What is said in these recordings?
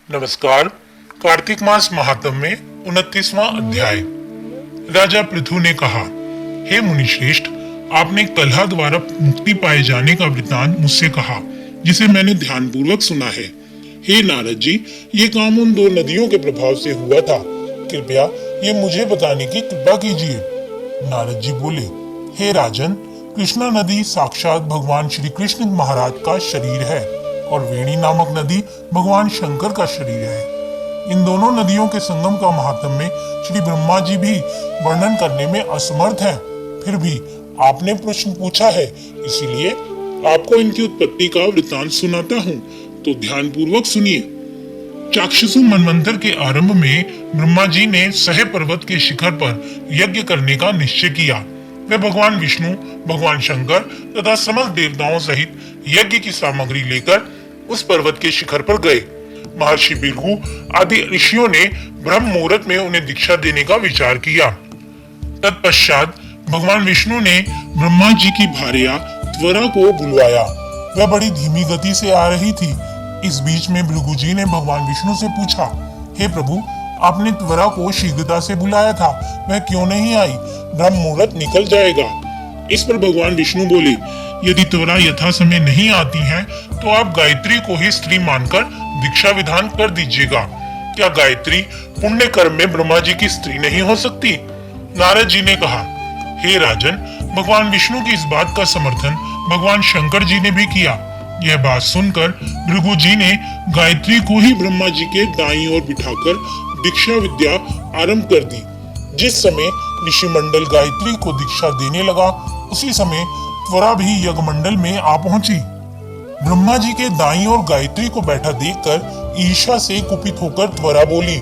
नमस्कार। कार्तिक मास महात्म में 29वां अध्याय। राजा पृथु ने कहा, हे मुनिश्रेष्ठ, आपने कलह द्वारा मुक्ति पाए जाने का वृत्तांत मुझसे कहा, जिसे मैंने ध्यानपूर्वक सुना है। हे नारद जी, ये काम उन दो नदियों के प्रभाव से हुआ था। कृपया ये मुझे बताने की कृपा कीजिए। नारद जी बोले, हे राजन, कृष्णा नदी साक्षात भगवान श्री कृष्ण महाराज का शरीर है और वेणी नामक नदी भगवान शंकर का शरीर है। इन दोनों नदियों के संगम का महात्म्य में श्री ब्रह्मा जी भी वर्णन करने में असमर्थ हैं। फिर भी आपने प्रश्न पूछा है, इसीलिए आपको इनकी उत्पत्ति का वृत्तांत सुनाता हूँ, तो ध्यान पूर्वक सुनिए। चाक्षुषु मनवंतर के आरंभ में ब्रह्मा जी ने सह पर्वत के शिखर पर यज्ञ करने का निश्चय किया। वे भगवान विष्णु, भगवान शंकर तथा समस्त देवताओं सहित यज्ञ की सामग्री लेकर उस पर्वत के शिखर पर गए। महर्षि भृगु आदि ऋषियों ने ब्रह्म मुहूर्त में उन्हें दीक्षा देने का विचार किया। तत्पश्चात भगवान विष्णु ने ब्रह्मा जी की भार्या त्वरा को बुलवाया। वह बड़ी धीमी गति से आ रही थी। इस बीच में भृगु जी ने भगवान विष्णु से पूछा, हे प्रभु, आपने त्वरा को शीघ्रता से बुलाया था, वह क्यों नहीं आई? ब्रह्म मुहूर्त निकल जाएगा। इस पर भगवान विष्णु बोले, यदि त्वरा यथा समय नहीं आती है तो आप गायत्री को ही स्त्री मानकर दीक्षा विधान कर दीजिएगा। क्या गायत्री पुण्य कर्म में ब्रह्मा जी की स्त्री नहीं हो सकती? नारद जी ने कहा, हे राजन, भगवान विष्णु की इस बात का समर्थन भगवान शंकर जी ने भी किया। यह बात सुनकर भृगु जी ने गायत्री को ही ब्रह्मा जी के दाईं ओर बिठाकर दीक्षा विद्या आरंभ कर दी। जिस समय ऋषि मंडल गायत्री को दीक्षा देने लगा, उसी समय त्वरा भी यज्ञ मंडल में आ पहुंची। ब्रह्मा जी के दाईं ओर गायत्री को बैठा देखकर ईर्ष्या से कुपित होकर त्वरा बोली,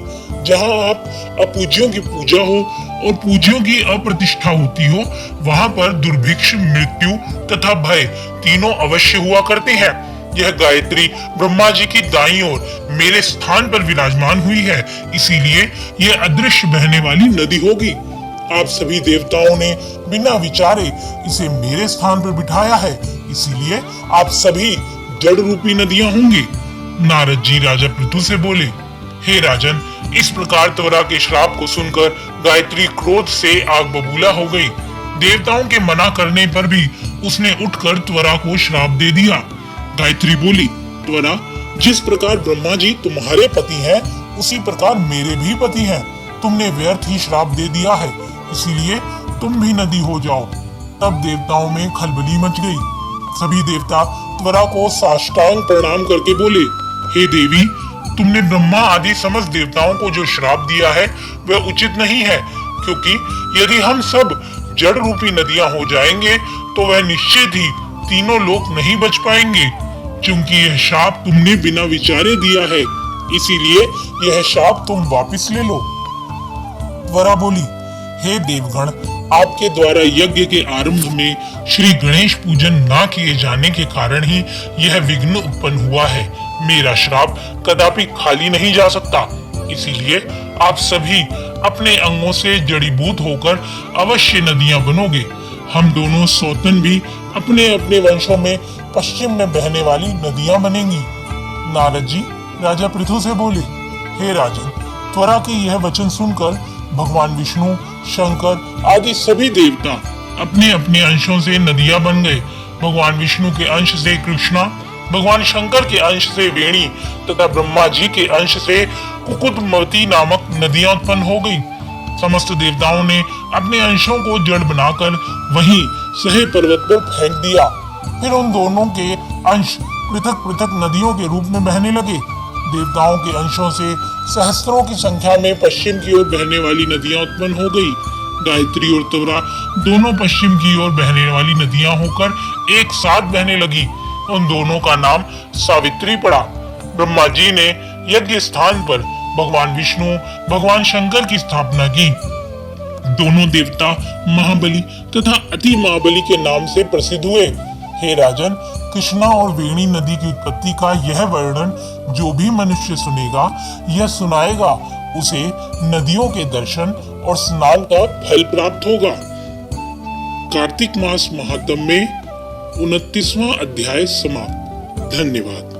जहां आप अपूज्यों की पूजा हो और पूज्यों की अप्रतिष्ठा होती हो, वहां पर दुर्भिक्ष, मृत्यु तथा भय तीनों अवश्य हुआ करते हैं। यह गायत्री ब्रह्मा जी की दाईं ओर मेरे स्थान पर विराजमान हुई है, इसीलिए यह अदृश्य बहने वाली नदी होगी। आप सभी देवताओं ने बिना विचारे इसे मेरे स्थान पर बिठाया है, इसीलिए आप सभी जड़ रूपी नदियां होंगी। नारद जी राजा पृथु से बोले, हे राजन, इस प्रकार त्वरा के श्राप को सुनकर गायत्री क्रोध से आग बबूला हो गई। देवताओं के मना करने पर भी उसने उठकर त्वरा को श्राप दे दिया। गायत्री बोली, त्वरा, जिस प्रकार ब्रह्मा जी तुम्हारे पति हैं, उसी प्रकार मेरे भी पति हैं। तुमने व्यर्थ ही श्राप दे दिया है, इसीलिए तुम भी नदी हो जाओ। तब देवताओं में खलबली मच गई। सभी देवता त्वरा को साष्टांग प्रणाम करके बोले, हे देवी, तुमने ब्रह्मा आदि समस्त देवताओं को जो श्राप दिया है वह उचित नहीं है, क्योंकि यदि हम सब जड़ रूपी नदियां हो जाएंगे तो वह निश्चित ही तीनों लोक नहीं बच पाएंगे। क्योंकि यह शाप तुमने बिना विचारे दिया है, इसीलिए यह शाप तुम वापस ले लो। त्वरा बोली, हे देवगण, आपके द्वारा यज्ञ के आरंभ में श्री गणेश पूजन ना किए जाने के कारण ही यह विघ्न उत्पन्न हुआ है। मेरा श्राप कदापि खाली नहीं जा सकता, इसीलिए आप सभी अपने अंगों से जड़ीभूत होकर अवश्य नदियां बनोगे। हम दोनों सौतन भी अपने अपने वंशों में पश्चिम में बहने वाली नदियां बनेंगी। नारद जी राजा पृथु से बोले, हे राजन, त्वरा के यह वचन सुनकर भगवान विष्णु, शंकर आदि सभी देवता अपने अपने अंशों से नदियां बन गए। भगवान विष्णु के अंश से कृष्णा, भगवान शंकर के अंश से वेणी तथा ब्रह्मा जी के अंश से कुकुटमती नामक नदियां उत्पन्न हो गई। समस्त देवताओं ने अपने अंशों को जड़ बनाकर वहीं सह पर्वत पर फेंक दिया। फिर उन दोनों के अंश पृथक पृथक नदियों के रूप में बहने लगे। देवताओं के अंशों से सहस्त्रों की संख्या में पश्चिम की ओर बहने वाली नदियां उत्पन्न हो गई। गायत्री और त्वरा दोनों पश्चिम की ओर बहने वाली नदियां होकर एक साथ बहने लगी। उन दोनों का नाम सावित्री पड़ा। ब्रह्मा जी ने यज्ञ स्थान पर भगवान विष्णु, भगवान शंकर की स्थापना की। दोनों देवता महाबली तथा अति महाबली के नाम से प्रसिद्ध हुए। हे राजन, कृष्णा और वेणी नदी की उत्पत्ति का यह वर्णन जो भी मनुष्य सुनेगा या सुनाएगा, उसे नदियों के दर्शन और स्नान का फल प्राप्त होगा। कार्तिक मास महात्म्य में 29वां अध्याय समाप्त। धन्यवाद।